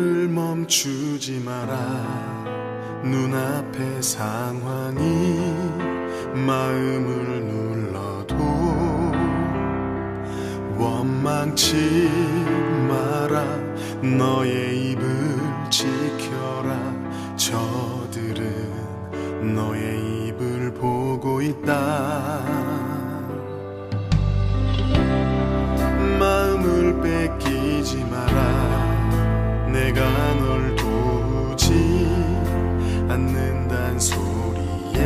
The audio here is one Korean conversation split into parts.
기도를 멈추지 마라. 눈앞의 상황이 마음을 눌러도 원망치 마라. 너의 입을 지켜라. 저들은 너의 입을 보고 있다. 마음을 뺏기지 마라. 내가 널 도우지 않는단 소리에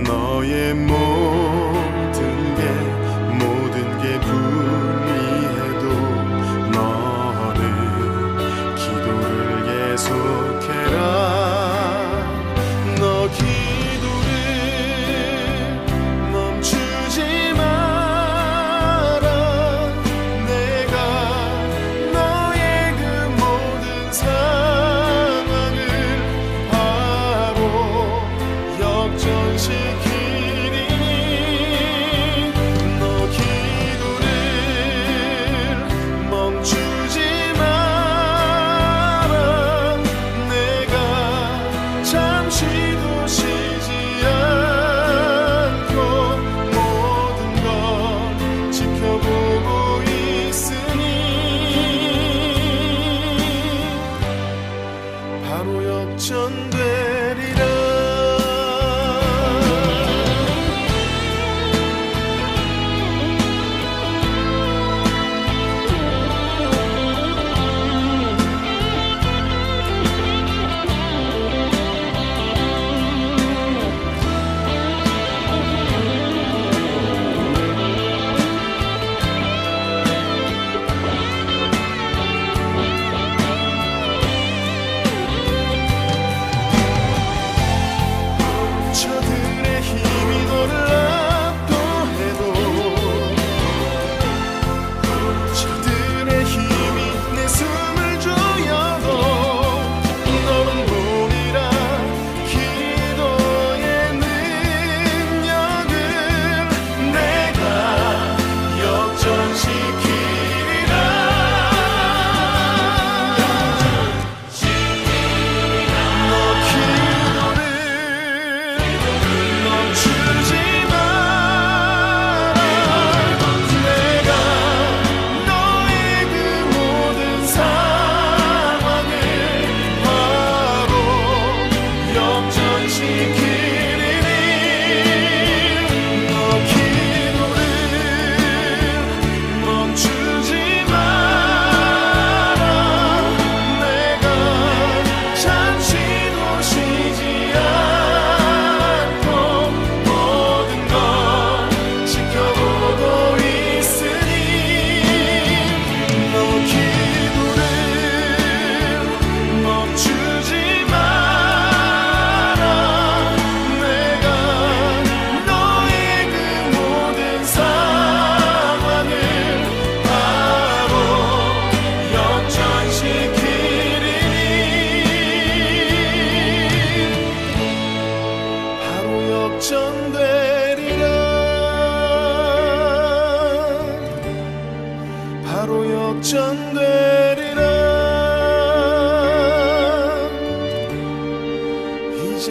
너의 모든 게 불리해도 너는 기도를 계속해라. 너 기도를 멈추지 마라. 내가 너의 그 모든 상황을 바로 역전시키리니 너 기도를 멈추지 마라. 내가 잠시도 쉬지 않고 모든 걸 지켜보고 있으니 바로 역전되리라. 저들의 힘이 너를 압도해도 저들의 힘이 내 숨을 조여도 너는 보리라. 기도의 능력을 내가 역전시키리라. 너 기도를 멈추지 마라. 내가 너의 그 모든 상황을 바로 역전시키리니 너 기도를 멈추지 마라. 내가 잠시도 쉬지 않고 모든 걸 지켜보고 있으니 너 기도를 멈추지 마라. 내가 너의 그 모든 상황을 바로 역전시키리니 바로 역전되리라. 바로 역전되리라. 이제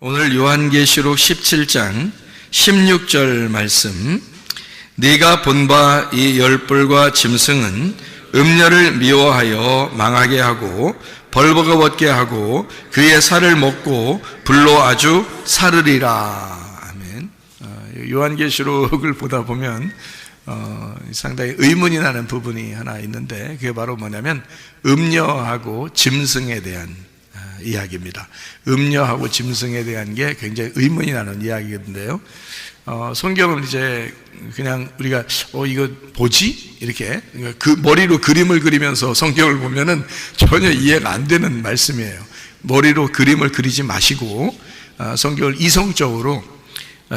오늘 요한계시록 17장 16절 말씀. 네가 본 바 이 열불과 짐승은 음녀를 미워하여 망하게 하고 벌거벗게 하고 그의 살을 먹고 불로 아주 사르리라. 아멘. 요한계시록을 보다 보면 상당히 의문이 나는 부분이 하나 있는데 그게 바로 뭐냐면 음녀하고 짐승에 대한 이야기입니다. 음녀하고 짐승에 대한 게 굉장히 의문이 나는 이야기인데요. 성경은 이제 그냥 우리가 이거 뭐지? 이렇게 그 머리로 그림을 그리면서 성경을 보면은 전혀 이해가 안 되는 말씀이에요. 머리로 그림을 그리지 마시고 성경을 이성적으로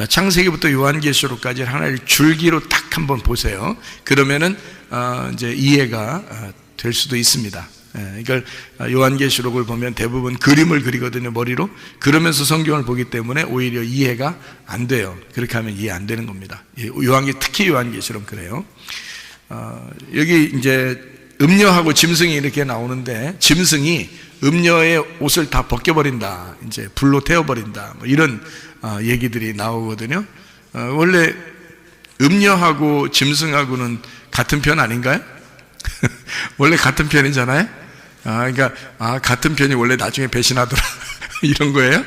창세기부터 요한계시록까지 하나의 줄기로 딱 한번 보세요. 그러면은 이제 이해가 될 수도 있습니다. 이걸 요한계시록을 보면 대부분 그림을 그리거든요, 머리로. 그러면서 성경을 보기 때문에 오히려 이해가 안 돼요. 그렇게 하면 이해 안 되는 겁니다. 특히 요한계시록 그래요. 여기 이제 음녀하고 짐승이 이렇게 나오는데, 짐승이 음녀의 옷을 다 벗겨버린다, 이제 불로 태워버린다, 뭐 이런 얘기들이 나오거든요. 원래 음녀하고 짐승하고는 같은 편 아닌가요? 원래 같은 편이잖아요. 그러니까 같은 편이 원래 나중에 배신하더라 이런 거예요.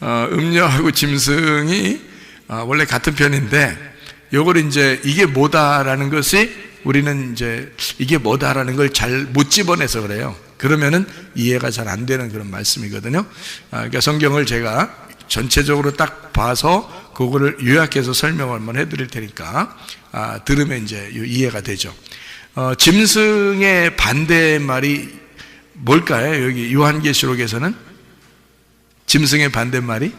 음녀하고 짐승이 원래 같은 편인데, 요걸 이제 이게 뭐다라는 것이 우리는 이제 이게 뭐다라는 걸 잘 못 집어내서 그래요. 그러면은 이해가 잘 안 되는 그런 말씀이거든요. 그러니까 성경을 제가 전체적으로 딱 봐서 그거를 요약해서 설명을 한번 해드릴 테니까 들으면 이제 이해가 되죠. 짐승의 반대말이 뭘까요? 여기 요한계시록에서는 짐승의 반대말이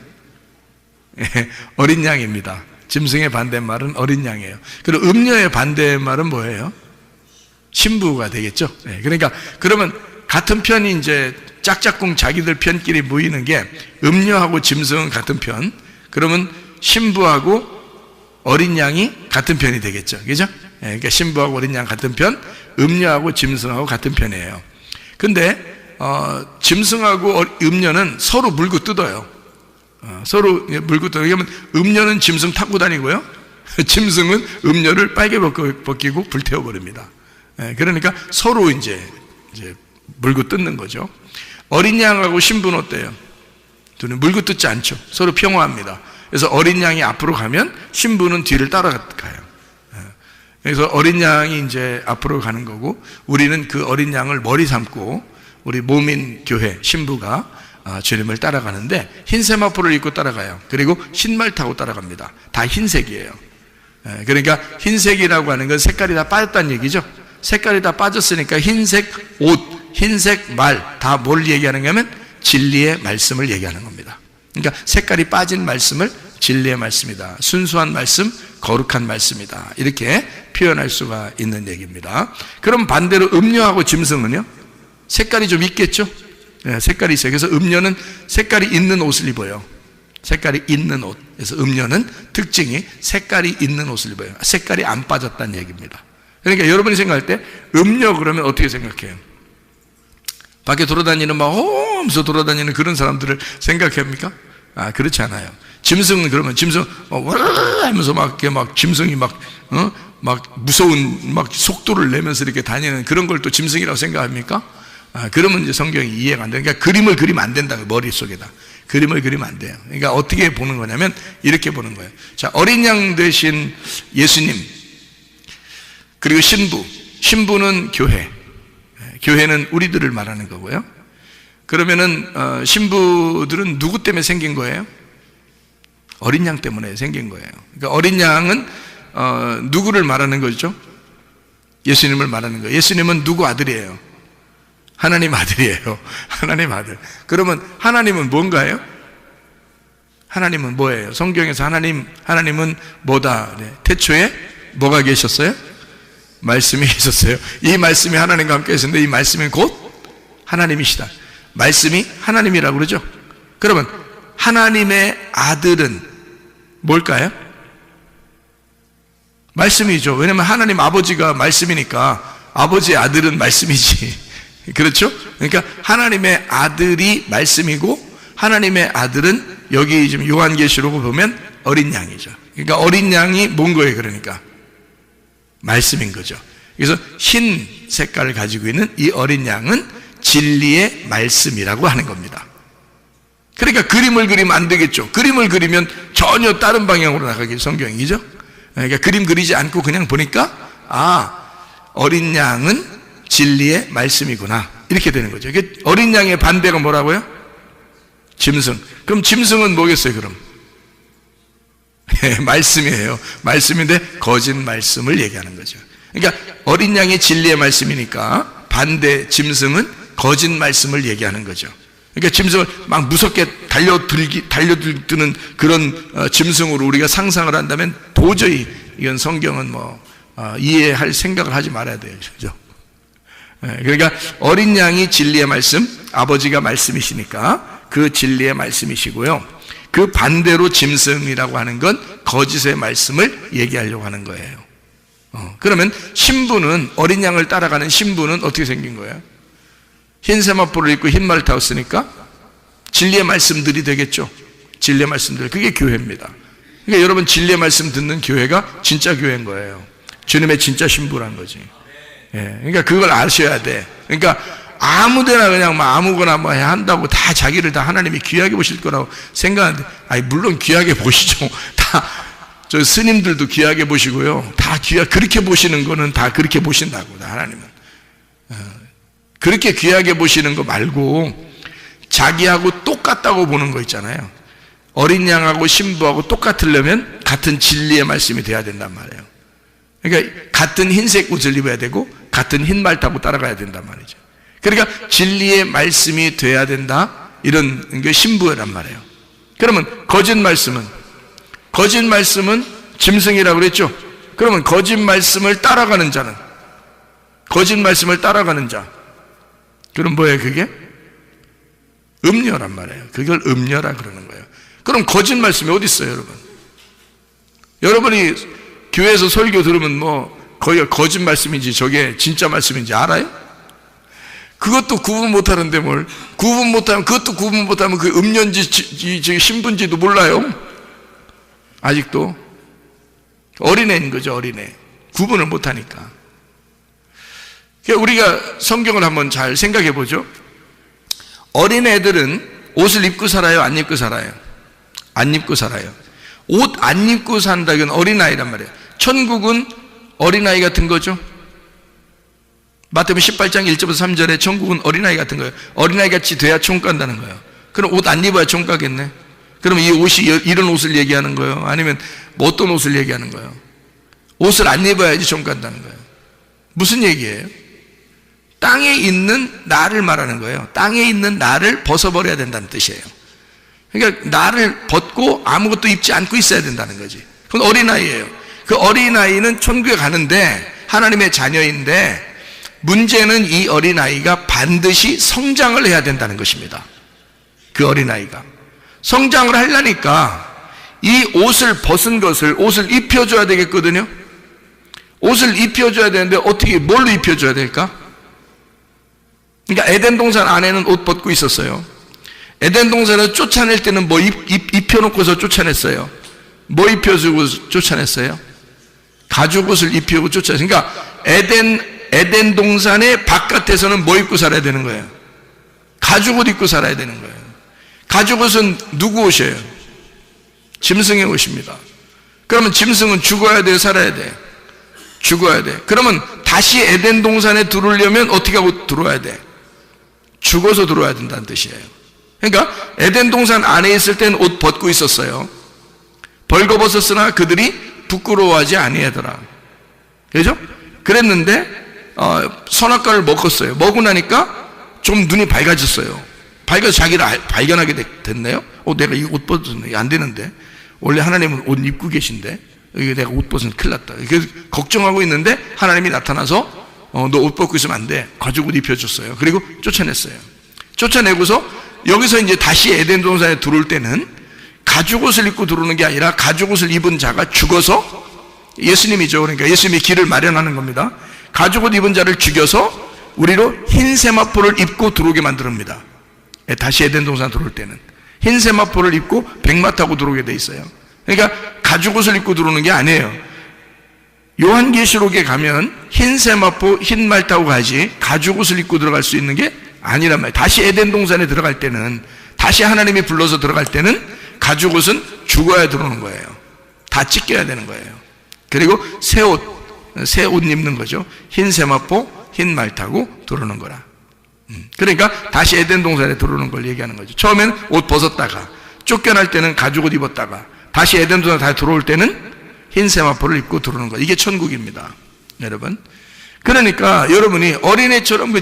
어린 양입니다. 짐승의 반대말은 어린 양이에요. 그리고 음녀의 반대말은 뭐예요? 신부가 되겠죠. 그러니까 그러면 같은 편이 이제 짝짝꿍 자기들 편끼리 모이는 게 음녀하고 짐승은 같은 편. 그러면 신부하고 어린 양이 같은 편이 되겠죠. 그죠? 그러니까 신부하고 어린 양 같은 편, 음녀하고 짐승하고 같은 편이에요. 근데 짐승하고 음녀는 서로 물고 뜯어요. 서로 물고 뜯어요. 그러면 음녀는 짐승 타고 다니고요, 짐승은 음녀를 빨개 벗기고 불태워버립니다. 그러니까 서로 이제 물고 뜯는 거죠. 어린 양하고 신부는 어때요? 둘은 물고 뜯지 않죠. 서로 평화합니다. 그래서 어린 양이 앞으로 가면 신부는 뒤를 따라가요. 그래서 어린 양이 이제 앞으로 가는 거고, 우리는 그 어린 양을 머리 삼고 우리 모민 교회 신부가 주님을 따라가는데 흰 세마포를 입고 따라가요. 그리고 신말 타고 따라갑니다. 다 흰색이에요. 그러니까 흰색이라고 하는 건 색깔이 다 빠졌다는 얘기죠. 색깔이 다 빠졌으니까 흰색 옷, 흰색 말, 다 뭘 얘기하는 거냐면 진리의 말씀을 얘기하는 겁니다. 그러니까 색깔이 빠진 말씀을 진리의 말씀이다, 순수한 말씀, 거룩한 말씀이다, 이렇게 표현할 수가 있는 얘기입니다. 그럼 반대로 음녀하고 짐승은요, 색깔이 좀 있겠죠? 색깔이 있어요. 그래서 음녀는 색깔이 있는 옷을 입어요. 색깔이 있는 옷. 그래서 음녀는 특징이 색깔이 있는 옷을 입어요. 색깔이 안 빠졌다는 얘기입니다. 그러니까 여러분이 생각할 때 음녀 그러면 어떻게 생각해요? 밖에 돌아다니는 막 하면서 돌아다니는 그런 사람들을 생각합니까? 그렇지 않아요. 짐승은 그러면 짐승 하면서 막 이렇게 막 짐승이 막 무서운 막 속도를 내면서 이렇게 다니는 그런 걸 또 짐승이라고 생각합니까? 그러면 이제 성경이 이해가 안 돼요. 그러니까 그림을 그리면 안 된다, 머릿속에다. 그림을 그리면 안 돼요. 그러니까 어떻게 보는 거냐면 이렇게 보는 거예요. 자, 어린 양 대신 예수님, 그리고 신부는 교회. 교회는 우리들을 말하는 거고요. 그러면은 신부들은 누구 때문에 생긴 거예요? 어린 양 때문에 생긴 거예요. 그러니까 어린 양은 누구를 말하는 거죠? 예수님을 말하는 거예요. 예수님은 누구 아들이에요? 하나님 아들이에요. 하나님 아들. 그러면 하나님은 뭔가요? 하나님은 뭐예요? 성경에서 하나님은 뭐다? 태초에 뭐가 계셨어요? 말씀이 있었어요. 이 말씀이 하나님과 함께 있었는데 이 말씀이 곧 하나님이시다. 말씀이 하나님이라고 그러죠. 그러면 하나님의 아들은 뭘까요? 말씀이죠. 왜냐하면 하나님 아버지가 말씀이니까 아버지의 아들은 말씀이지. 그렇죠? 그러니까 하나님의 아들이 말씀이고, 하나님의 아들은 여기 지금 요한계시록을 보면 어린 양이죠. 그러니까 어린 양이 뭔 거예요? 그러니까 말씀인 거죠. 그래서 흰 색깔을 가지고 있는 이 어린 양은 진리의 말씀이라고 하는 겁니다. 그러니까 그림을 그리면 안 되겠죠. 그림을 그리면 전혀 다른 방향으로 나가게 성경이죠. 그러니까 그림 그리지 않고 그냥 보니까 어린 양은 진리의 말씀이구나, 이렇게 되는 거죠. 어린 양의 반대가 뭐라고요? 짐승. 그럼 짐승은 뭐겠어요? 그럼 말씀이에요. 말씀인데 거짓 말씀을 얘기하는 거죠. 그러니까 어린 양이 진리의 말씀이니까 반대 짐승은 거짓 말씀을 얘기하는 거죠. 그러니까 짐승을 막 무섭게 달려드는 그런 짐승으로 우리가 상상을 한다면 도저히 이건 성경은 이해할 생각을 하지 말아야 돼요. 그죠? 그러니까 어린 양이 진리의 말씀, 아버지가 말씀이시니까 그 진리의 말씀이시고요. 그 반대로 짐승이라고 하는 건 거짓의 말씀을 얘기하려고 하는 거예요. 그러면 신부는, 어린 양을 따라가는 신부는 어떻게 생긴 거예요? 흰 세마포를 입고 흰 말을 타고 쓰니까 진리의 말씀들이 되겠죠. 진리의 말씀들, 그게 교회입니다. 그러니까 여러분, 진리의 말씀 듣는 교회가 진짜 교회인 거예요. 주님의 진짜 신부란 거지. 그러니까 그걸 아셔야 돼. 그러니까 아무데나 그냥 뭐 아무거나 뭐 한다고 다 자기를 다 하나님이 귀하게 보실 거라고 생각하는데, 아니 물론 귀하게 보시죠. 다 저 스님들도 귀하게 보시고요. 다 그렇게 보시는 거는 다 그렇게 보신다고, 다 하나님은. 그렇게 귀하게 보시는 거 말고 자기하고 똑같다고 보는 거 있잖아요. 어린 양하고 신부하고 똑같으려면 같은 진리의 말씀이 돼야 된단 말이에요. 그러니까 같은 흰색 옷을 입어야 되고 같은 흰 말 타고 따라가야 된단 말이죠. 그러니까 진리의 말씀이 돼야 된다, 이런 게 신부란 말이에요. 그러면 거짓 말씀은 짐승이라고 그랬죠. 그러면 거짓 말씀을 따라가는 자는, 거짓 말씀을 따라가는 자, 그럼 뭐예요? 그게 음녀란 말이에요. 그걸 음녀라 그러는 거예요. 그럼 거짓 말씀이 어디 있어요, 여러분? 여러분이 교회에서 설교 들으면 뭐 거기가 거짓 말씀인지 저게 진짜 말씀인지 알아요? 그것도 구분 못하는데 뭘 구분 못하면, 그것도 구분 못하면 그 음녀인지 신부인지도 몰라요. 아직도 어린애인 거죠. 어린애, 구분을 못하니까. 우리가 성경을 한번 잘 생각해 보죠. 어린애들은 옷을 입고 살아요, 안 입고 살아요? 안 입고 살아요. 옷 안 입고 산다, 이건 어린아이란 말이에요. 천국은 어린아이 같은 거죠. 마태복음 18장 1절부터 3절에 천국은 어린아이 같은 거예요. 어린아이 같이 돼야 천국 간다는 거예요. 그럼 옷 안 입어야 천국 가겠네. 그러면 이 옷이 이런 옷을 얘기하는 거예요? 아니면 뭐 어떤 옷을 얘기하는 거예요? 옷을 안 입어야지 천국 간다는 거예요. 무슨 얘기예요? 땅에 있는 나를 말하는 거예요. 땅에 있는 나를 벗어버려야 된다는 뜻이에요. 그러니까 나를 벗고 아무것도 입지 않고 있어야 된다는 거지. 그건 어린아이예요. 그 어린아이는 천국에 가는데 하나님의 자녀인데, 문제는 이 어린아이가 반드시 성장을 해야 된다는 것입니다. 그 어린아이가 성장을 하려니까 이 옷을 벗은 것을, 옷을 입혀줘야 되겠거든요. 옷을 입혀줘야 되는데 어떻게, 뭘로 입혀줘야 될까? 그러니까 에덴 동산 안에는 옷 벗고 있었어요. 에덴 동산을 쫓아낼 때는 뭐 입혀놓고서 쫓아냈어요. 뭐 입혀주고 쫓아냈어요? 가죽옷을 입히고 쫓아냈어요. 그러니까 에덴 동산의 바깥에서는 뭐 입고 살아야 되는 거예요? 가죽옷 입고 살아야 되는 거예요. 가죽옷은 누구 옷이에요? 짐승의 옷입니다. 그러면 짐승은 죽어야 돼, 살아야 돼? 죽어야 돼. 그러면 다시 에덴 동산에 들어오려면 어떻게 하고 들어와야 돼? 죽어서 들어와야 된다는 뜻이에요. 그러니까 에덴 동산 안에 있을 때는 옷 벗고 있었어요. 벌거벗었으나 그들이 부끄러워하지 아니하더라. 그죠? 그랬는데 선악과를 먹었어요. 먹고 나니까 좀 눈이 밝아졌어요. 밝아서 자기를 발견하게 됐네요. 내가 이 옷 벗었네. 안 되는데. 원래 하나님은 옷 입고 계신데 이게 내가 옷 벗으면 큰일 났다. 그래서 걱정하고 있는데 하나님이 나타나서 너 옷 벗고 있으면 안 돼. 가죽옷 입혀줬어요. 그리고 쫓아냈어요. 쫓아내고서 여기서 이제 다시 에덴 동산에 들어올 때는 가죽옷을 입고 들어오는 게 아니라 가죽옷을 입은 자가 죽어서, 예수님이죠. 그러니까 예수님이 길을 마련하는 겁니다. 가죽옷 입은 자를 죽여서 우리로 흰 세마포를 입고 들어오게 만듭니다. 다시 에덴 동산 들어올 때는 흰 세마포를 입고 백마 타고 들어오게 돼 있어요. 그러니까 가죽옷을 입고 들어오는 게 아니에요. 요한계시록에 가면 흰 세마포, 흰 말 타고 가지 가죽옷을 입고 들어갈 수 있는 게 아니란 말이에요. 다시 에덴 동산에 들어갈 때는, 다시 하나님이 불러서 들어갈 때는 가죽옷은 죽어야 들어오는 거예요. 다 찢겨야 되는 거예요. 그리고 새 옷 입는 거죠. 흰 세마포, 흰 말 타고 들어오는 거라. 그러니까 다시 에덴 동산에 들어오는 걸 얘기하는 거죠. 처음에는 옷 벗었다가, 쫓겨날 때는 가죽옷 입었다가, 다시 에덴 동산에 다시 들어올 때는 흰 세마포를 입고 들어오는 거. 이게 천국입니다, 여러분. 그러니까 여러분이 어린애처럼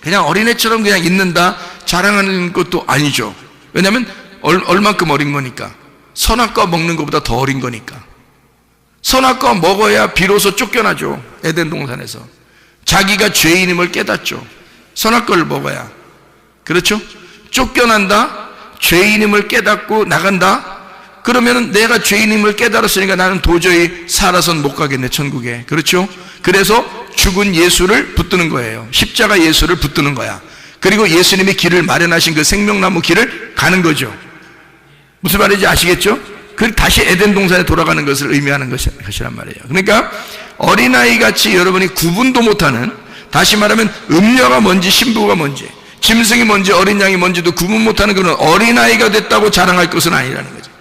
그냥 어린애처럼 그냥 있는다, 자랑하는 것도 아니죠. 왜냐하면 얼만큼 어린 거니까. 선악과 먹는 것보다 더 어린 거니까. 선악과 먹어야 비로소 쫓겨나죠, 에덴 동산에서. 자기가 죄인임을 깨닫죠. 선악과를 먹어야. 그렇죠? 쫓겨난다, 죄인임을 깨닫고 나간다. 그러면 내가 죄인임을 깨달았으니까 나는 도저히 살아선 못 가겠네, 천국에. 그렇죠? 그래서 죽은 예수를 붙드는 거예요. 십자가 예수를 붙드는 거야. 그리고 예수님이 길을 마련하신 그 생명나무 길을 가는 거죠. 무슨 말인지 아시겠죠? 그 다시 에덴 동산에 돌아가는 것을 의미하는 것이란 말이에요. 그러니까 어린아이 같이 여러분이 구분도 못하는, 다시 말하면 음녀가 뭔지 신부가 뭔지, 짐승이 뭔지 어린 양이 뭔지도 구분 못하는 그런 어린아이가 됐다고 자랑할 것은 아니라는 거죠.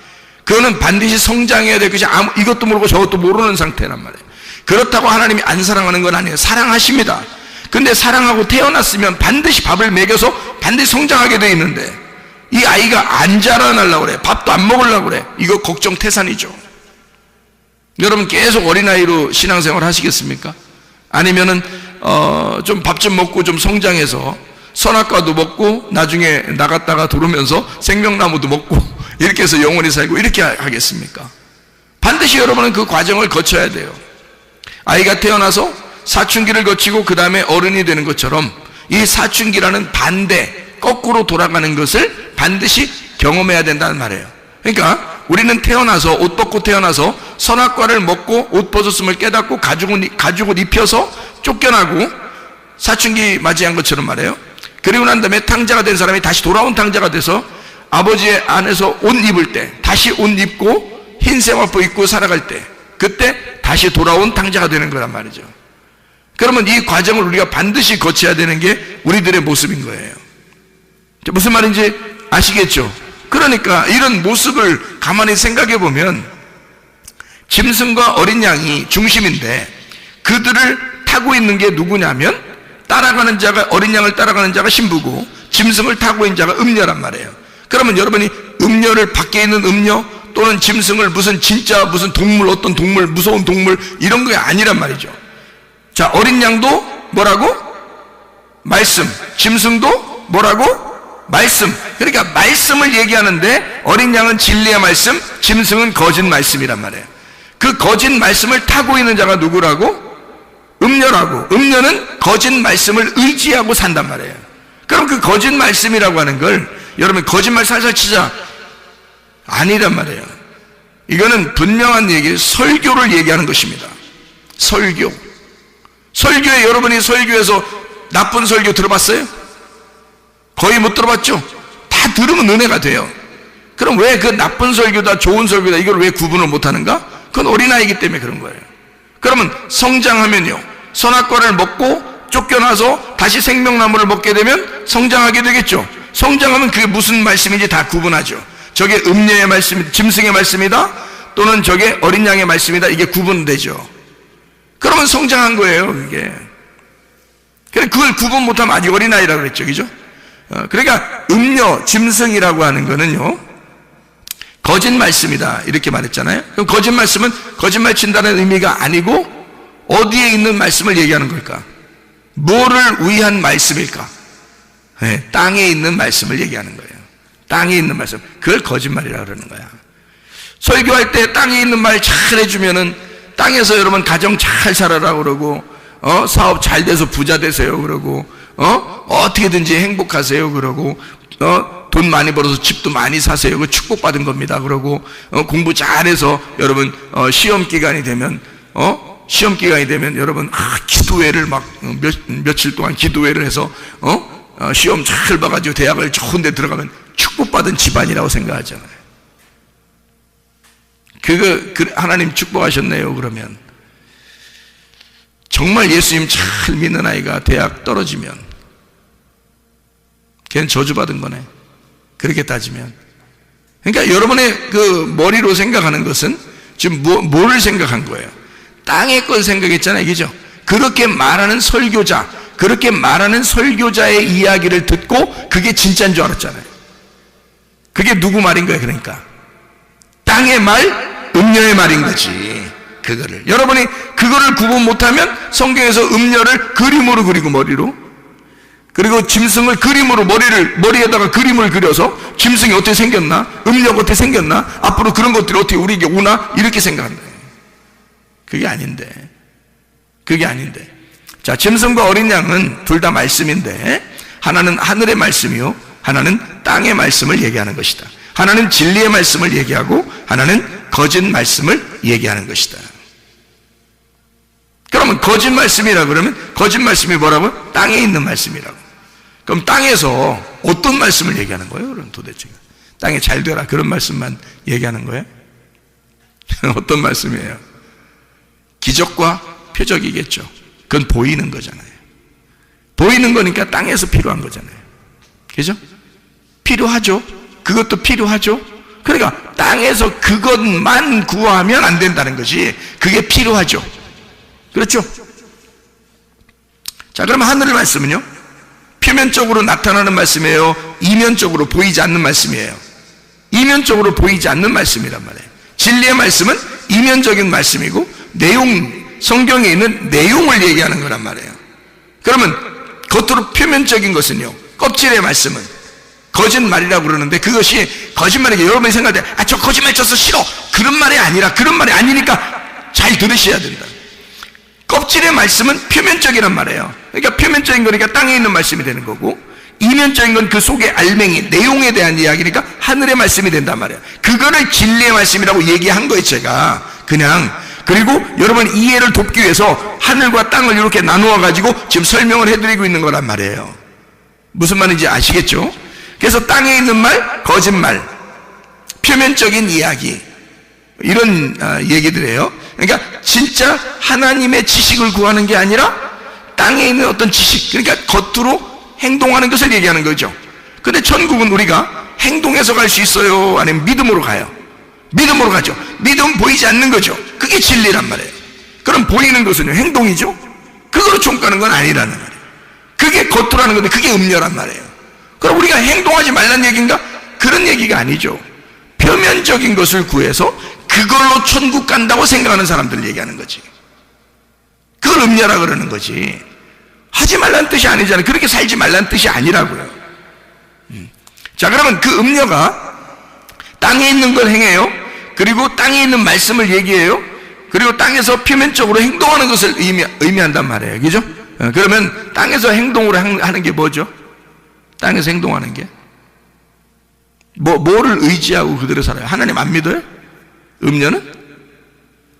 그거는 반드시 성장해야 될 것이 이것도 모르고 저것도 모르는 상태란 말이에요. 그렇다고 하나님이 안 사랑하는 건 아니에요. 사랑하십니다. 근데 사랑하고 태어났으면 반드시 밥을 먹여서 반드시 성장하게 돼 있는데, 이 아이가 안 자라나려고 그래. 밥도 안 먹으려고 그래. 이거 걱정 태산이죠. 여러분 계속 어린아이로 신앙생활 하시겠습니까? 아니면은 좀 밥 좀 먹고 좀 성장해서 선악과도 먹고 나중에 나갔다가 들어오면서 생명나무도 먹고 이렇게 해서 영원히 살고 이렇게 하겠습니까? 반드시 여러분은 그 과정을 거쳐야 돼요. 아이가 태어나서 사춘기를 거치고 그 다음에 어른이 되는 것처럼 이 사춘기라는 반대, 거꾸로 돌아가는 것을 반드시 경험해야 된다는 말이에요. 그러니까 우리는 태어나서, 옷 벗고 태어나서 선악과를 먹고 옷 벗었음을 깨닫고 가죽 옷 입혀서 쫓겨나고 사춘기 맞이한 것처럼 말이에요. 그리고 난 다음에 탕자가 된 사람이 다시 돌아온 탕자가 돼서 아버지의 안에서 옷 입을 때, 다시 옷 입고 흰 세마포 입고 살아갈 때, 그때 다시 돌아온 탕자가 되는 거란 말이죠. 그러면 이 과정을 우리가 반드시 거쳐야 되는 게 우리들의 모습인 거예요. 무슨 말인지 아시겠죠? 그러니까 이런 모습을 가만히 생각해 보면 짐승과 어린 양이 중심인데, 그들을 타고 있는 게 누구냐면 따라가는 자가, 어린 양을 따라가는 자가 신부고 짐승을 타고 있는 자가 음녀란 말이에요. 그러면 여러분이 음녀를, 밖에 있는 음녀 또는 짐승을 무슨 진짜 무슨 동물, 어떤 동물, 무서운 동물 이런 게 아니란 말이죠. 자, 어린 양도 뭐라고? 말씀. 짐승도 뭐라고? 말씀. 그러니까 말씀을 얘기하는데 어린 양은 진리의 말씀, 짐승은 거짓 말씀이란 말이에요. 그 거짓 말씀을 타고 있는 자가 누구라고? 음녀라고. 음녀는 거짓 말씀을 의지하고 산단 말이에요. 그럼 그 거짓 말씀이라고 하는 걸 여러분 거짓말 살살 치자 아니란 말이에요. 이거는 분명한 얘기, 설교를 얘기하는 것입니다. 설교. 설교에, 여러분이 설교에서 나쁜 설교 들어봤어요? 거의 못 들어봤죠? 다 들으면 은혜가 돼요. 그럼 왜 그 나쁜 설교다 좋은 설교다 이걸 왜 구분을 못하는가? 그건 어린아이기 때문에 그런 거예요. 그러면 성장하면요, 선악과를 먹고 쫓겨나서 다시 생명나무를 먹게 되면 성장하게 되겠죠. 성장하면 그게 무슨 말씀인지 다 구분하죠. 저게 음녀의 말씀, 짐승의 말씀이다 또는 저게 어린 양의 말씀이다, 이게 구분되죠. 그러면 성장한 거예요, 그게. 그걸 구분 못하면 아직 어린아이라고 그랬죠, 그죠? 그러니까 음녀, 짐승이라고 하는 거는요, 거짓 말씀이다 이렇게 말했잖아요. 그럼 거짓 말씀은 거짓말 친다는 의미가 아니고 어디에 있는 말씀을 얘기하는 걸까? 뭐를 위한 말씀일까? 네, 땅에 있는 말씀을 얘기하는 거예요. 땅에 있는 말씀, 그걸 거짓말이라고 그러는 거야. 설교할 때 땅에 있는 말 잘 해주면은 땅에서 여러분 가정 잘 살아라 그러고, 사업 잘 돼서 부자 되세요 그러고, 어떻게든지 행복하세요 그러고, 돈 많이 벌어서 집도 많이 사세요, 그 축복받은 겁니다 그러고, 공부 잘해서 여러분 시험 기간이 되면 여러분 기도회를 막 며칠 동안 기도회를 해서 시험 잘 봐가지고 대학을 좋은 데 들어가면 축복받은 집안이라고 생각하잖아요. 하나님 축복하셨네요 그러면. 정말 예수님 잘 믿는 아이가 대학 떨어지면 걔는 저주받은 거네, 그렇게 따지면. 그러니까 여러분의 그 머리로 생각하는 것은 지금 뭐를 생각한 거예요? 땅의 걸 생각했잖아요, 그죠? 그렇게 말하는 설교자, 그렇게 말하는 설교자의 이야기를 듣고 그게 진짜인 줄 알았잖아요. 그게 누구 말인 거예요? 그러니까 땅의 말, 음녀의 말인 거지. 그거를 여러분이 그거를 구분 못하면 성경에서 음녀를 그림으로 그리고 머리로, 그리고 짐승을 그림으로 머리에다가 그림을 그려서 짐승이 어떻게 생겼나, 음녀가 어떻게 생겼나, 앞으로 그런 것들이 어떻게 우리에게 오나 이렇게 생각한다. 그게 아닌데. 자, 짐승과 어린 양은 둘 다 말씀인데 하나는 하늘의 말씀이요, 하나는 땅의 말씀을 얘기하는 것이다. 하나는 진리의 말씀을 얘기하고 하나는 거짓 말씀을 얘기하는 것이다. 그러면 거짓 말씀이라 그러면 거짓 말씀이 뭐라고? 땅에 있는 말씀이라고. 그럼 땅에서 어떤 말씀을 얘기하는 거예요? 그럼 도대체 땅에 잘 되라 그런 말씀만 얘기하는 거예요? 어떤 말씀이에요? 기적과 표적이겠죠. 그건 보이는 거잖아요. 보이는 거니까 땅에서 필요한 거잖아요. 그죠? 필요하죠. 그것도 필요하죠. 그러니까 땅에서 그것만 구하면 안 된다는 것이, 그게 필요하죠. 그렇죠? 자, 그러면 하늘의 말씀은요? 표면적으로 나타나는 말씀이에요? 이면적으로 보이지 않는 말씀이에요? 이면적으로 보이지 않는 말씀이란 말이에요. 진리의 말씀은 이면적인 말씀이고 성경에 있는 내용을 얘기하는 거란 말이에요. 그러면 겉으로 표면적인 것은요, 껍질의 말씀은 거짓말이라고 그러는데, 그것이 거짓말이게 여러분이 생각할 때 저 거짓말 쳤어 싫어 그런 말이 아니라, 그런 말이 아니니까 잘 들으셔야 된다. 껍질의 말씀은 표면적이란 말이에요. 그러니까 표면적인 거니까 땅에 있는 말씀이 되는 거고, 이면적인 건 그 속의 알맹이 내용에 대한 이야기니까 하늘의 말씀이 된단 말이에요. 그거를 진리의 말씀이라고 얘기한 거예요, 제가 그냥. 그리고 여러분 이해를 돕기 위해서 하늘과 땅을 이렇게 나누어 가지고 지금 설명을 해드리고 있는 거란 말이에요. 무슨 말인지 아시겠죠? 그래서 땅에 있는 말, 거짓말, 표면적인 이야기, 이런 얘기들이에요. 그러니까 진짜 하나님의 지식을 구하는 게 아니라 땅에 있는 어떤 지식, 그러니까 겉으로 행동하는 것을 얘기하는 거죠. 근데 천국은 우리가 행동해서 갈 수 있어요? 아니면 믿음으로 가요? 믿음으로 가죠. 믿음은 보이지 않는 거죠. 그게 진리란 말이에요. 그럼 보이는 것은요, 행동이죠. 그거로 총 가는 건 아니라는 말이에요. 그게 겉으로 하는 건데 그게 음료란 말이에요. 그럼 우리가 행동하지 말란 얘기인가? 그런 얘기가 아니죠. 표면적인 것을 구해서 그걸로 천국 간다고 생각하는 사람들 얘기하는 거지. 그걸 음료라 그러는 거지. 하지 말란 뜻이 아니잖아요. 그렇게 살지 말란 뜻이 아니라고요. 자, 그러면 그 음료가 땅에 있는 걸 행해요. 그리고 땅에 있는 말씀을 얘기해요. 그리고 땅에서 표면적으로 행동하는 것을 의미한단 말이에요. 그죠? 그러면 땅에서 행동으로 하는 게 뭐죠? 땅에서 행동하는 게 뭐를 의지하고 그대로 살아요? 하나님 안 믿어요? 음료는?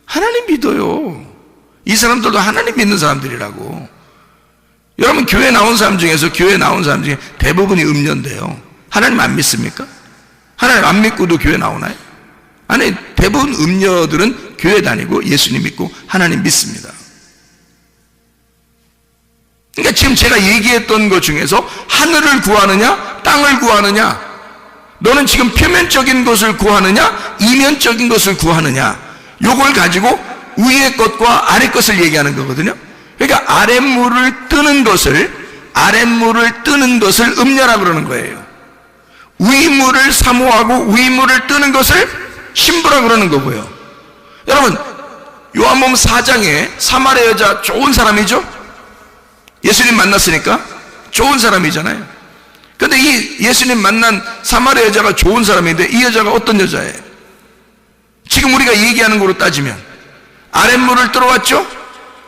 하나님 믿어요. 이 사람들도 하나님 믿는 사람들이라고. 여러분 교회 나온 사람 중에 대부분이 음료인데요, 하나님 안 믿습니까? 하나님 안 믿고도 교회 나오나요? 아니, 대부분 음료들은 교회 다니고 예수님 믿고 하나님 믿습니다. 그러니까 지금 제가 얘기했던 것 중에서 하늘을 구하느냐 땅을 구하느냐, 너는 지금 표면적인 것을 구하느냐 이면적인 것을 구하느냐, 요걸 가지고 위의 것과 아래 것을 얘기하는 거거든요. 그러니까 아랫물을 뜨는 것을 음료라 그러는 거예요. 위물을 사모하고 위물을 뜨는 것을 신부라 그러는 거고요. 여러분 요한복음 4장에 사마리아 여자 좋은 사람이죠? 예수님 만났으니까 좋은 사람이잖아요. 근데 이 예수님 만난 사마리아 여자가 좋은 사람인데 이 여자가 어떤 여자예요? 지금 우리가 얘기하는 거로 따지면 아랫물을 들어왔죠?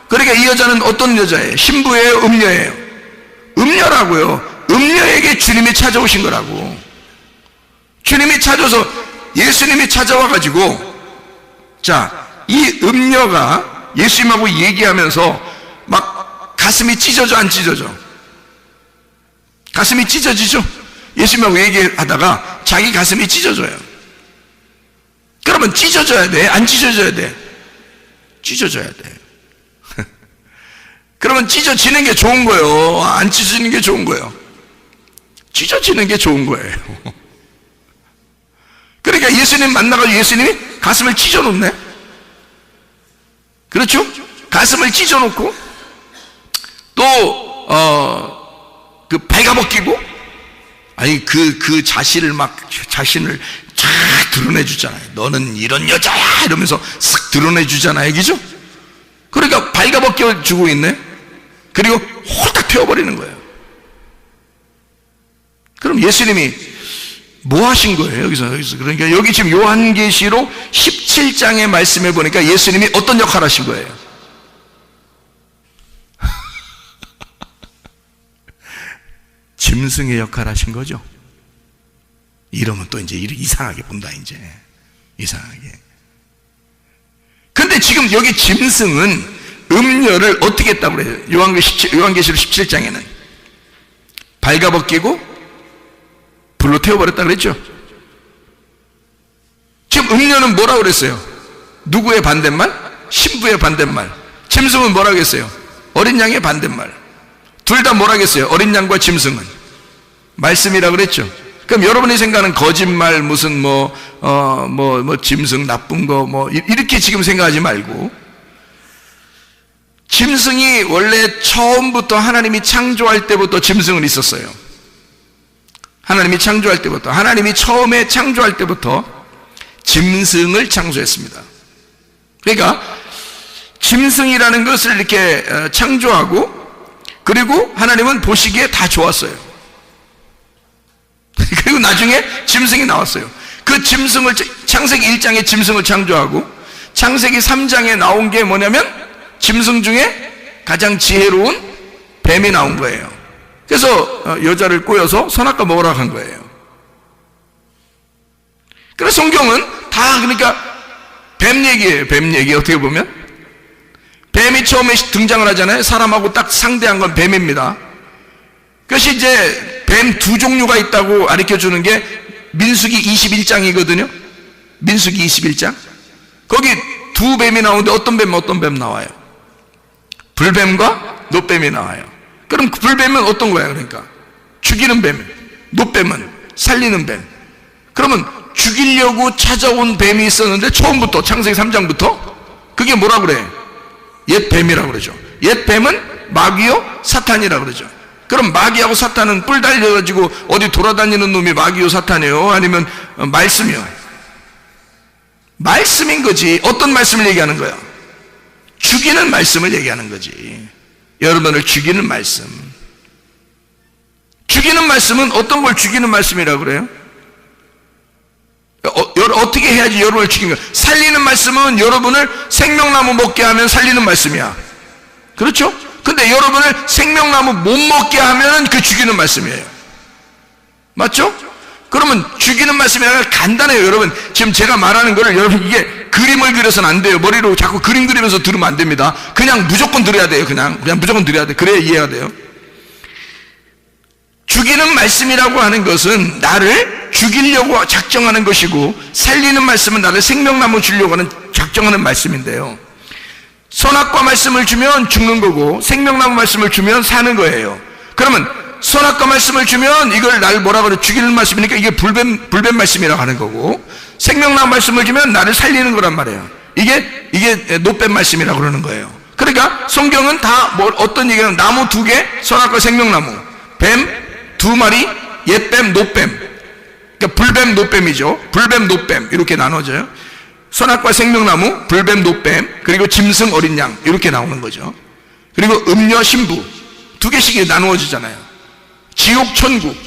그러니까 이 여자는 어떤 여자예요? 신부예요? 음녀예요? 음녀라고요. 음녀에게 주님이 찾아오신 거라고. 주님이 찾아서 예수님이 찾아와 가지고, 자, 이 음녀가 예수님하고 얘기하면서 막 가슴이 찢어져 안 찢어져? 가슴이 찢어지죠? 예수님하고 얘기하다가 자기 가슴이 찢어져요. 그러면 찢어져야 돼? 안 찢어져야 돼? 찢어져야 돼. 그러면 찢어지는 게 좋은 거예요? 안 찢어지는 게 좋은 거예요? 찢어지는 게 좋은 거예요. 그러니까 예수님 만나가지고 예수님이 가슴을 찢어놓네? 그렇죠? 가슴을 찢어놓고 또 발가벗기고, 아니 그 자신을 쫙 드러내주잖아요. 너는 이런 여자야 이러면서 싹 드러내주잖아요. 그죠? 그러니까 발가벗겨주고 있네. 그리고 홀딱 태워버리는 거예요. 그럼 예수님이 뭐 하신 거예요? 여기서. 그러니까 여기 지금 요한계시록 17장의 말씀에 보니까 예수님이 어떤 역할을 하신 거예요? 짐승의 역할을 하신 거죠. 이러면 또 이제 이상하게 본다, 이제. 이상하게. 근데 지금 여기 짐승은 음녀를 어떻게 했다고 그래요? 요한계시록 17장에는 발가벗기고 불로 태워버렸다 그랬죠. 지금 음녀는 뭐라고 그랬어요? 누구의 반대말? 신부의 반대말. 짐승은 뭐라고 했어요? 어린 양의 반대말. 둘 다 뭐라고 했어요? 어린 양과 짐승은 말씀이라고 그랬죠. 그럼 여러분이 생각하는 거짓말, 무슨 짐승 나쁜 거 이렇게 지금 생각하지 말고, 짐승이 원래 처음부터 하나님이 창조할 때부터 짐승은 있었어요. 하나님이 창조할 때부터, 하나님이 처음에 창조할 때부터 짐승을 창조했습니다. 그러니까 짐승이라는 것을 이렇게 창조하고, 그리고 하나님은 보시기에 다 좋았어요. 그리고 나중에 짐승이 나왔어요. 그 짐승을, 창세기 1장에 짐승을 창조하고 창세기 3장에 나온 게 뭐냐면 짐승 중에 가장 지혜로운 뱀이 나온 거예요. 그래서 여자를 꼬여서 선악과 먹으라고 한 거예요. 그래서 성경은 다 그러니까 뱀 얘기예요. 뱀 얘기. 어떻게 보면 뱀이 처음에 등장을 하잖아요. 사람하고 딱 상대한 건 뱀입니다. 그것이 이제 뱀 두 종류가 있다고 가르쳐주는 게 민수기 21장이거든요. 민수기 21장. 거기 두 뱀이 나오는데 어떤 뱀 나와요? 불뱀과 노뱀이 나와요. 그럼 불뱀은 어떤 거예요? 그러니까 죽이는 뱀, 노뱀은 살리는 뱀. 그러면 죽이려고 찾아온 뱀이 있었는데 처음부터 창세기 3장부터 그게 뭐라 그래? 옛 뱀이라고 그러죠. 옛 뱀은 마귀요 사탄이라고 그러죠. 그럼 마귀하고 사탄은 뿔 달려가지고 어디 돌아다니는 놈이 마귀요 사탄이에요? 아니면 말씀이요? 말씀인 거지. 어떤 말씀을 얘기하는 거야? 죽이는 말씀을 얘기하는 거지. 여러분을 죽이는 말씀. 죽이는 말씀은 어떤 걸 죽이는 말씀이라고 그래요? 어떻게 해야지 여러분을 죽이는 거야? 살리는 말씀은 여러분을 생명나무 먹게 하면 살리는 말씀이야. 그렇죠? 근데 여러분을 생명나무 못 먹게 하면 그 죽이는 말씀이에요. 맞죠? 그러면 죽이는 말씀이 아니라 간단해요. 여러분 지금 제가 말하는 거를 여러분 이게 그림을 그려서는 안 돼요. 머리로 자꾸 그림 그리면서 들으면 안 됩니다. 그냥 무조건 들어야 돼요. 그냥 무조건 들어야 돼. 그래야 이해가 돼요. 죽이는 말씀이라고 하는 것은 나를 죽이려고 작정하는 것이고, 살리는 말씀은 나를 생명나무 주려고 하는 작정하는 말씀인데요. 선악과 말씀을 주면 죽는 거고 생명나무 말씀을 주면 사는 거예요. 그러면 선악과 말씀을 주면 이걸 날 뭐라 그래? 죽이는 말씀이니까 이게 불뱀 말씀이라고 하는 거고, 생명나무 말씀을 주면 나를 살리는 거란 말이에요. 이게 노뱀 말씀이라고 그러는 거예요. 그러니까 성경은 다 어떤 얘기냐면 나무 두 개, 선악과 생명나무, 뱀 두 마리, 옛뱀, 노뱀. 그러니까 불뱀, 노뱀이죠. 불뱀, 노뱀 이렇게 나눠져요. 선악과 생명나무, 불뱀, 노뱀, 그리고 짐승, 어린 양 이렇게 나오는 거죠. 그리고 음녀, 신부 두 개씩 나누어지잖아요. 지옥, 천국.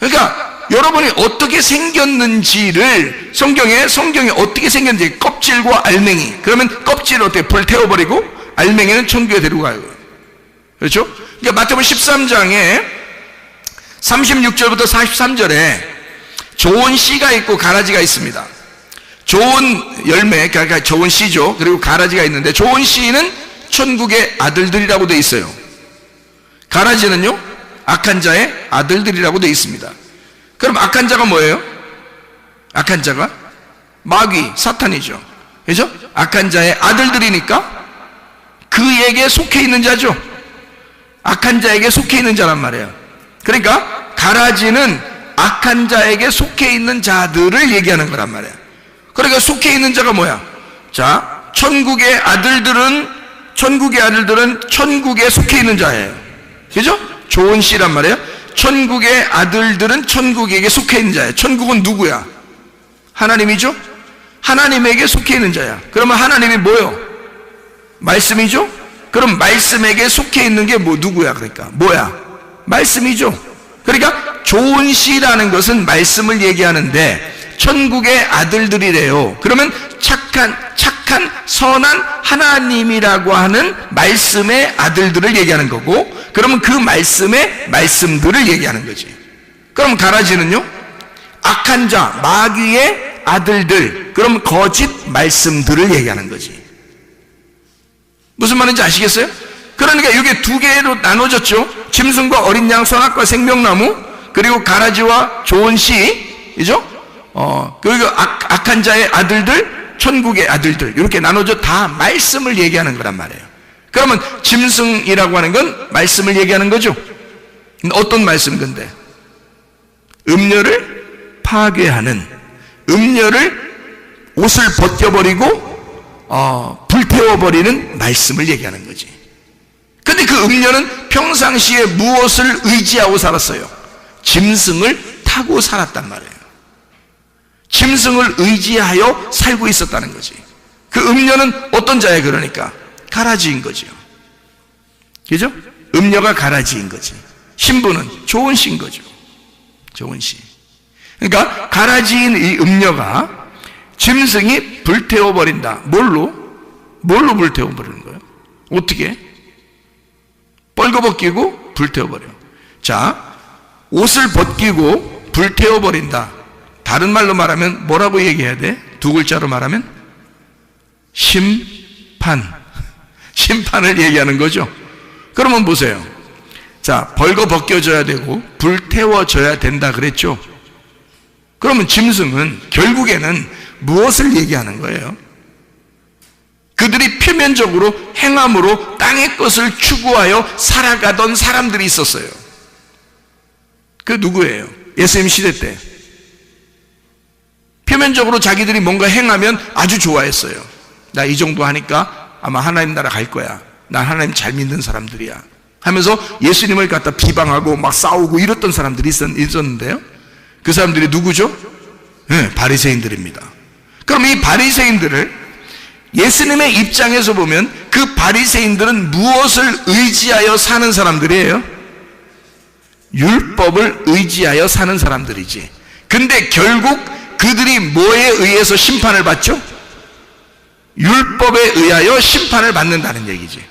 그러니까 여러분이 어떻게 생겼는지를 성경에 어떻게 생겼는지, 껍질과 알맹이. 그러면 껍질을 어떻게 불 태워버리고 알맹이는 천국에 데리고 가요. 그렇죠? 그러니까 마태복음 13장에 36절부터 43절에 좋은 씨가 있고 가라지가 있습니다. 좋은 열매, 그러니까 좋은 씨죠. 그리고 가라지가 있는데 좋은 씨는 천국의 아들들이라고 되어 있어요. 가라지는요, 악한 자의 아들들이라고 되어 있습니다. 그럼 악한 자가 뭐예요? 악한 자가 마귀, 사탄이죠. 그죠? 악한 자의 아들들이니까 그에게 속해 있는 자죠. 악한 자에게 속해 있는 자란 말이에요. 그러니까 가라지는 악한 자에게 속해 있는 자들을 얘기하는 거란 말이에요. 그러니까 속해 있는 자가 뭐야? 자, 천국의 아들들은 천국에 속해 있는 자예요. 그죠? 좋은 씨란 말이에요. 천국의 아들들은 천국에게 속해 있는 자예요. 천국은 누구야? 하나님이죠? 하나님에게 속해 있는 자야. 그러면 하나님이 뭐요? 말씀이죠? 그럼 말씀에게 속해 있는 게 누구야? 그러니까 뭐야? 말씀이죠. 그러니까 좋은 씨라는 것은 말씀을 얘기하는데 천국의 아들들이래요. 그러면 착한 선한 하나님이라고 하는 말씀의 아들들을 얘기하는 거고, 그러면 그 말씀의 말씀들을 얘기하는 거지. 그럼 가라지는요, 악한 자, 마귀의 아들들, 그럼 거짓 말씀들을 얘기하는 거지. 무슨 말인지 아시겠어요? 그러니까 이게 두 개로 나눠졌죠. 짐승과 어린 양, 선악과 생명나무, 그리고 가라지와 좋은 씨이죠. 그리고 악한 자의 아들들, 천국의 아들들, 이렇게 나눠져 다 말씀을 얘기하는 거란 말이에요. 그러면 짐승이라고 하는 건 말씀을 얘기하는 거죠. 어떤 말씀 근데? 음녀를 파괴하는, 음녀를 옷을 벗겨버리고 불태워버리는 말씀을 얘기하는 거지. 근데 그 음녀는 평상시에 무엇을 의지하고 살았어요? 짐승을 타고 살았단 말이에요. 짐승을 의지하여 살고 있었다는 거지. 그 음녀는 어떤 자예요? 그러니까 가라지인 거죠. 그죠? 음녀가 가라지인 거지. 신부는 좋은 씨인 거죠. 좋은 씨. 그러니까 가라지인 이 음녀가 짐승이 불태워버린다. 뭘로 불태워버리는 거예요? 어떻게? 뻘거벗기고 불태워버려. 자, 옷을 벗기고 불태워버린다. 다른 말로 말하면 뭐라고 얘기해야 돼? 두 글자로 말하면 심판. 심판을 얘기하는 거죠. 그러면 보세요. 자, 벌거벗겨져야 되고 불태워져야 된다 그랬죠. 그러면 짐승은 결국에는 무엇을 얘기하는 거예요? 그들이 표면적으로 행함으로 땅의 것을 추구하여 살아가던 사람들이 있었어요. 그 누구예요? 예수님 시대 때 표면적으로 자기들이 뭔가 행하면 아주 좋아했어요. 나 이 정도 하니까 아마 하나님 나라 갈 거야. 난 하나님 잘 믿는 사람들이야 하면서 예수님을 갖다 비방하고 막 싸우고 이랬던 사람들이 있었는데요. 그 사람들이 누구죠? 네, 바리새인들입니다. 그럼 이 바리새인들을 예수님의 입장에서 보면 그 바리새인들은 무엇을 의지하여 사는 사람들이에요? 율법을 의지하여 사는 사람들이지. 근데 결국 그들이 뭐에 의해서 심판을 받죠? 율법에 의하여 심판을 받는다는 얘기지.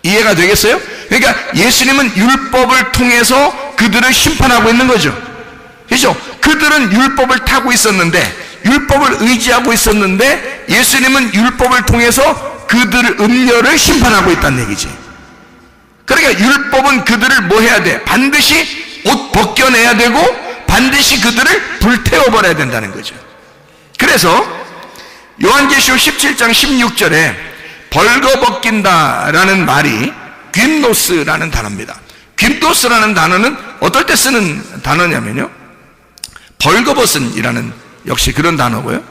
이해가 되겠어요? 그러니까 예수님은 율법을 통해서 그들을 심판하고 있는 거죠. 그렇죠? 그들은 율법을 타고 있었는데, 율법을 의지하고 있었는데, 예수님은 율법을 통해서 그들 음녀를 심판하고 있다는 얘기지. 그러니까 율법은 그들을 뭐 해야 돼? 반드시 옷 벗겨내야 되고 반드시 그들을 불태워버려야 된다는 거죠. 그래서 요한계시록 17장 16절에 벌거벗긴다라는 말이 귐노스라는 단어입니다. 귐노스라는 단어는 어떨 때 쓰는 단어냐면요, 벌거벗은 이라는 역시 그런 단어고요,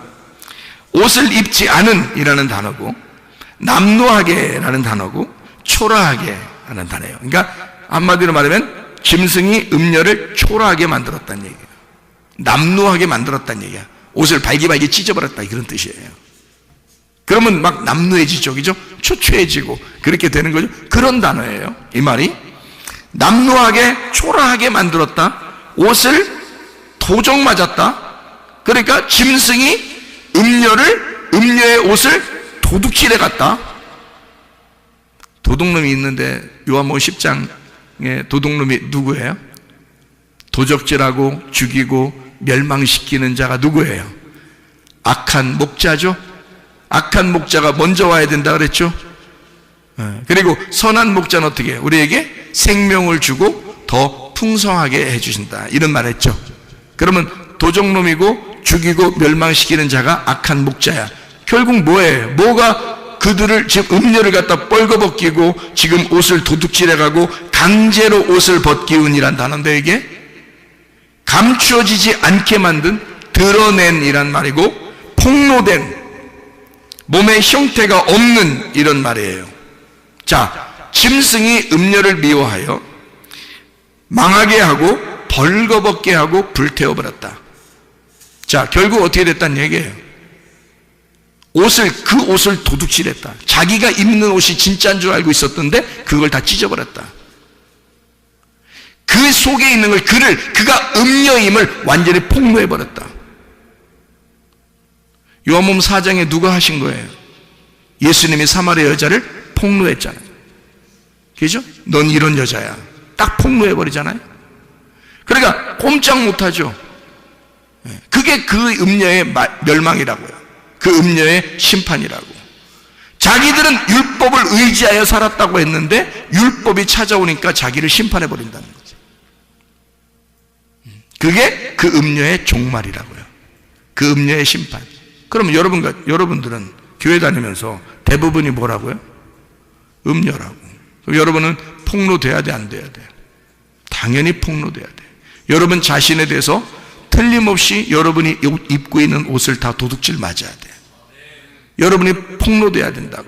옷을 입지 않은 이라는 단어고, 남루하게 라는 단어고, 초라하게 라는 단어예요. 그러니까 한마디로 말하면 짐승이 음녀를 초라하게 만들었다는 얘기예요. 남루하게 만들었다는 얘기야. 옷을 발기발기 찢어버렸다, 이런 뜻이에요. 그러면 막 남루해지죠, 그죠? 초췌해지고 그렇게 되는 거죠. 그런 단어예요. 이 말이 남루하게 초라하게 만들었다, 옷을 도적 맞았다. 그러니까 짐승이 음녀의 옷을 도둑질해 갔다. 도둑놈이 있는데 요한복음 10장에 도둑놈이 누구예요? 도적질하고 죽이고 멸망시키는 자가 누구예요? 악한 목자죠. 악한 목자가 먼저 와야 된다 그랬죠. 그리고 선한 목자는 어떻게 해요? 우리에게 생명을 주고 더 풍성하게 해주신다, 이런 말 했죠. 그러면 도적놈이고 죽이고 멸망시키는 자가 악한 목자야. 결국 뭐예요? 뭐가 그들을 지금 음녀를 갖다 뻘거벗기고 지금 옷을 도둑질해가고 강제로 옷을 벗기운이란 단어인데, 이게 감추어지지 않게 만든, 드러낸 이란 말이고, 폭로된, 몸의 형태가 없는 이런 말이에요. 자, 짐승이 음녀를 미워하여 망하게 하고 벌거벗게 하고 불태워버렸다. 자, 결국 어떻게 됐다는 얘기예요? 그 옷을 도둑질했다. 자기가 입는 옷이 진짜인 줄 알고 있었던데 그걸 다 찢어버렸다. 그 속에 있는 걸, 그가 음녀임을 완전히 폭로해버렸다. 요한복음 4장에 누가 하신 거예요? 예수님이 사마리아 여자를 폭로했잖아요. 그죠? 넌 이런 여자야. 딱 폭로해버리잖아요. 그러니까 꼼짝 못하죠. 그게 그 음녀의 멸망이라고요. 그 음녀의 심판이라고. 자기들은 율법을 의지하여 살았다고 했는데 율법이 찾아오니까 자기를 심판해버린다는 거죠. 그게 그 음녀의 종말이라고요. 그 음녀의 심판. 그럼 여러분들은 교회 다니면서 대부분이 뭐라고요? 음녀라고. 그럼 여러분은 폭로돼야 돼, 안 돼야 돼? 당연히 폭로돼야 돼. 여러분 자신에 대해서 틀림없이 여러분이 입고 있는 옷을 다 도둑질 맞아야 돼. 여러분이 폭로돼야 된다고.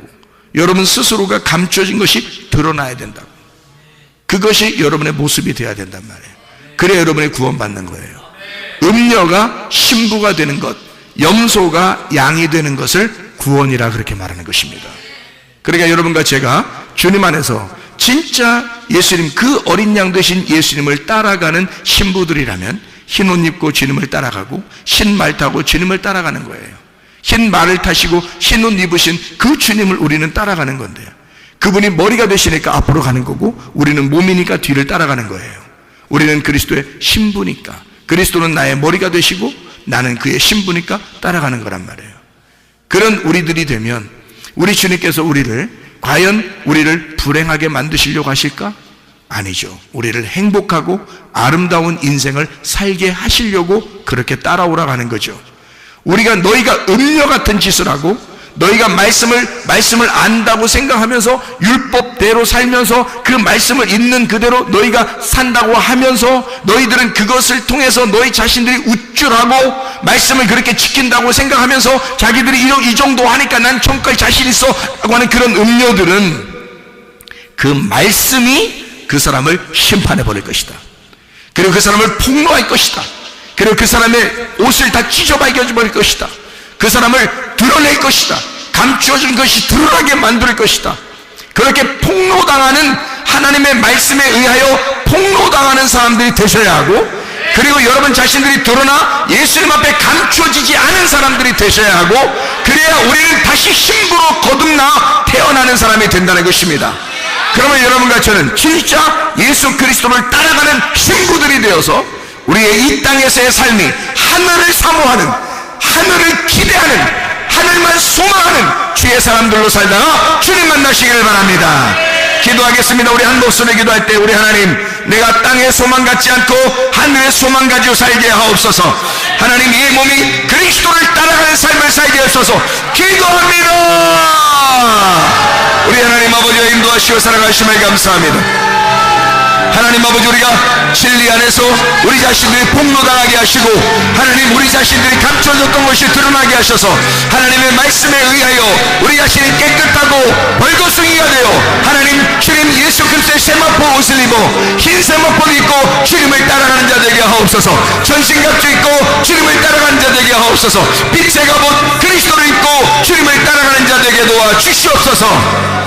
여러분 스스로가 감춰진 것이 드러나야 된다고. 그것이 여러분의 모습이 되어야 된단 말이에요. 그래야 여러분이 구원받는 거예요. 음녀가 신부가 되는 것, 염소가 양이 되는 것을 구원이라 그렇게 말하는 것입니다. 그러니까 여러분과 제가 주님 안에서 진짜 예수님, 그 어린 양 되신 예수님을 따라가는 신부들이라면 흰 옷 입고 주님을 따라가고 흰 말 타고 주님을 따라가는 거예요. 흰 말을 타시고 흰 옷 입으신 그 주님을 우리는 따라가는 건데요. 그분이 머리가 되시니까 앞으로 가는 거고 우리는 몸이니까 뒤를 따라가는 거예요. 우리는 그리스도의 신부니까, 그리스도는 나의 머리가 되시고 나는 그의 신부니까 따라가는 거란 말이에요. 그런 우리들이 되면 우리 주님께서 과연 우리를 불행하게 만드시려고 하실까? 아니죠. 우리를 행복하고 아름다운 인생을 살게 하시려고 그렇게 따라오라고 하는 거죠. 너희가 음녀 같은 짓을 하고 너희가 말씀을 안다고 생각하면서 율법대로 살면서 그 말씀을 있는 그대로 너희가 산다고 하면서 너희들은 그것을 통해서 너희 자신들이 우쭐하고 말씀을 그렇게 지킨다고 생각하면서 자기들이 이 정도 하니까 난 천국갈 자신 있어 라고 하는 그런 음녀들은 그 말씀이 그 사람을 심판해 버릴 것이다. 그리고 그 사람을 폭로할 것이다. 그리고 그 사람의 옷을 다 찢어발겨 버릴 것이다. 그 사람을 드러낼 것이다. 감추어진 것이 드러나게 만들 것이다. 그렇게 폭로당하는, 하나님의 말씀에 의하여 폭로당하는 사람들이 되셔야 하고, 그리고 여러분 자신들이 드러나 예수님 앞에 감추어지지 않은 사람들이 되셔야 하고, 그래야 우리는 다시 신부로 거듭나 태어나는 사람이 된다는 것입니다. 그러면 여러분과 저는 진짜 예수 그리스도를 따라가는 신부들이 되어서 우리의 이 땅에서의 삶이 하늘을 사모하는, 하늘을 기대하는, 하늘만 소망하는 주의 사람들로 살다가 주님 만나시기를 바랍니다. 기도하겠습니다. 우리 한 목소리 기도할 때, 우리 하나님, 내가 땅에 소망 갖지 않고 하늘에 소망 가지고 살게 하옵소서. 하나님, 이 몸이 그리스도를 따라가는 삶을 살게 하옵소서. 기도합니다. 우리 하나님 아버지가 인도하시고 살아가심을 감사합니다. 하나님 아버지, 우리가 진리 안에서 우리 자신들이 폭로당하게 하시고, 하나님 우리 자신들이 감춰졌던 것이 드러나게 하셔서 하나님의 말씀에 의하여 우리 자신이 깨끗하고 벌거숭이가 되어 하나님 주님 예수 그리스도의 세마포 옷을 입어 흰 세마포를 입고 주님을 따라가는 자 되게 하옵소서. 전신갑주 입고 주님을 따라가는 자 되게 하옵소서. 빛의 갑옷 그리스도를 입고 주님을 따라가는 자 되게 도와 주시옵소서.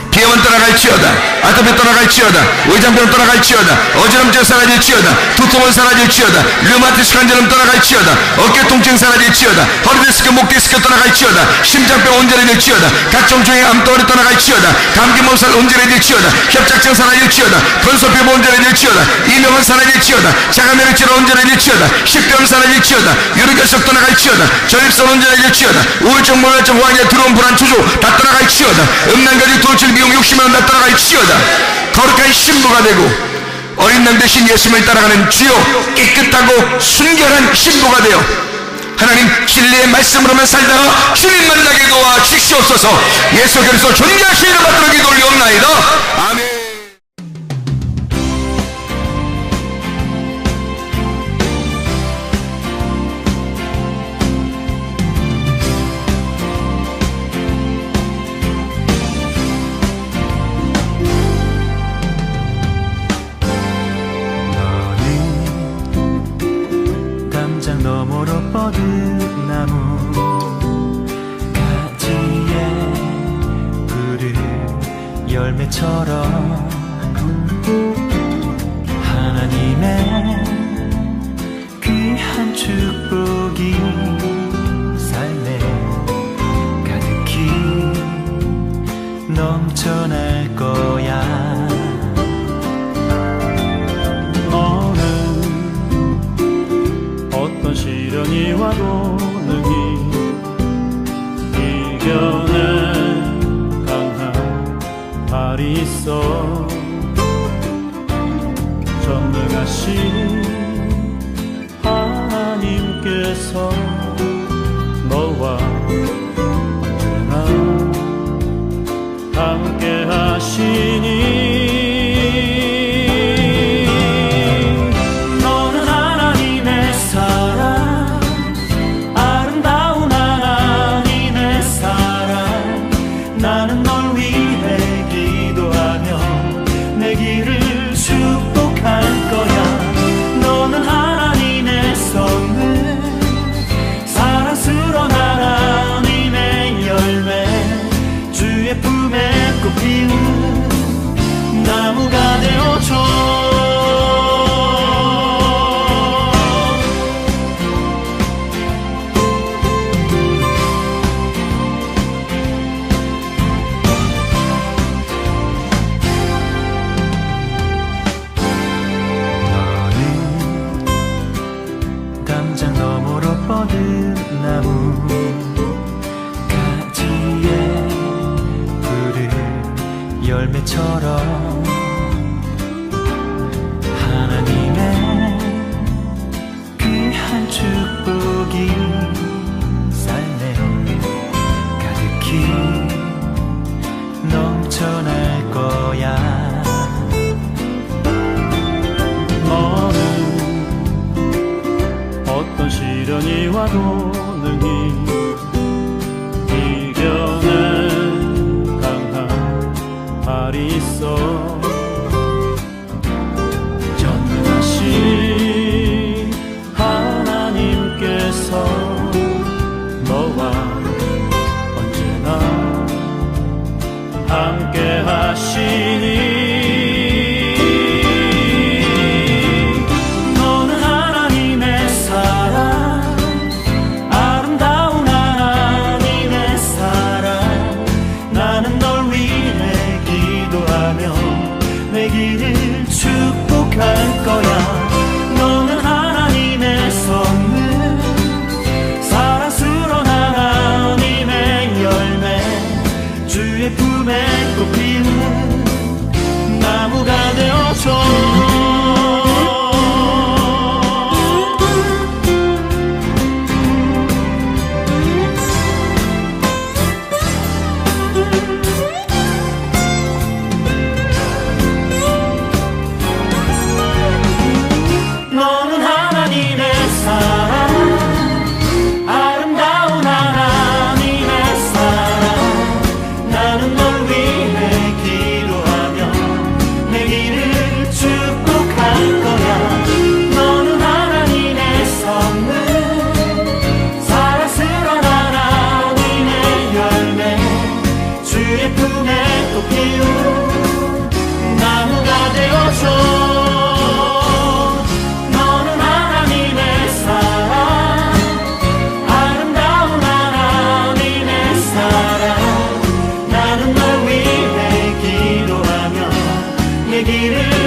비염은 떠나갈지어다, 아토피 떠나갈지어다, 의장병은 떠나갈지어다, 어지럼증 사라질지어다, 두통은 사라질지어다, 류마티스 관절은 떠나갈지어다, 어깨 통증 사라질지어다, 허리디스크, 목디스크 떠나갈지어다, 심장병 온전해질지어다, 각종 중의 암덩어리 떠나갈지어다, 감기 몸살 온전해질지어다, 협착증 사라질지어다, 건소피부 온전해질지어다, 이명은 사라질지어다, 자가면역질환 온전해질지어다, 식병 사라질지어다, 유리결석 떠나갈지어다, 전립선 온전해질지어다, 우울증, 모멸증, 호황에 들어온 불안, 초조 다 떠나갈지어다, 음란가지, 돌출, 미용, 욕심은 다 따라갈지어다. 거룩한 신부가 되고 어린 양 대신 예수님을 따라가는 주요 깨끗하고 순결한 신부가 되어 하나님 진리의 말씀으로만 살다가 주님 만나게 도와 주시옵소서. 예수 그리스도 존귀하신 이름 받들어 기도 올리옵나이다. 아멘. 너머로 뻗은 나무 가지에 푸른 열매처럼 하나님의 귀한 축복이 삶에 가득히 넘쳐날 거야. 시련이 와도 능히 이겨낸 강한 발이 있어 전능하신 하나님께서 너와 언제나 함께 하시니 너는 하나님의 사랑 아름다운 하나님의 사랑 나는 널 위해 기도하며 내 길을 축복할 거야 너는 하나님의 선물 사랑스러운 하나님의 열매 주의 품에 꽃 피우는 나무가 되어줘 담장 너머로 뻗은 나무 가지에 푸른 열매처럼 하나님의 귀한 축복이 삶에 가득히 넘쳐날 거야 너는 어떤 시련이 와도 능히 이겨낸 강한 발이 있어 전능하신 하나님께서 너와 언제나 함께 하시니 내 길을 축복할 거야 너는 하나님의 선물 사랑스러운 하나님의 열매 주의 품에 꽃 피우는 나무가 되어줘 너는 하나님의 사랑 아름다운 하나님의 사랑 나는 널 위해 기도하며 내 길을 축복할 거야 너는 하나님의 선물 사랑스러운 하나님의 열매 주의 품에 꽃 피운 나무가 되어줘 내 길을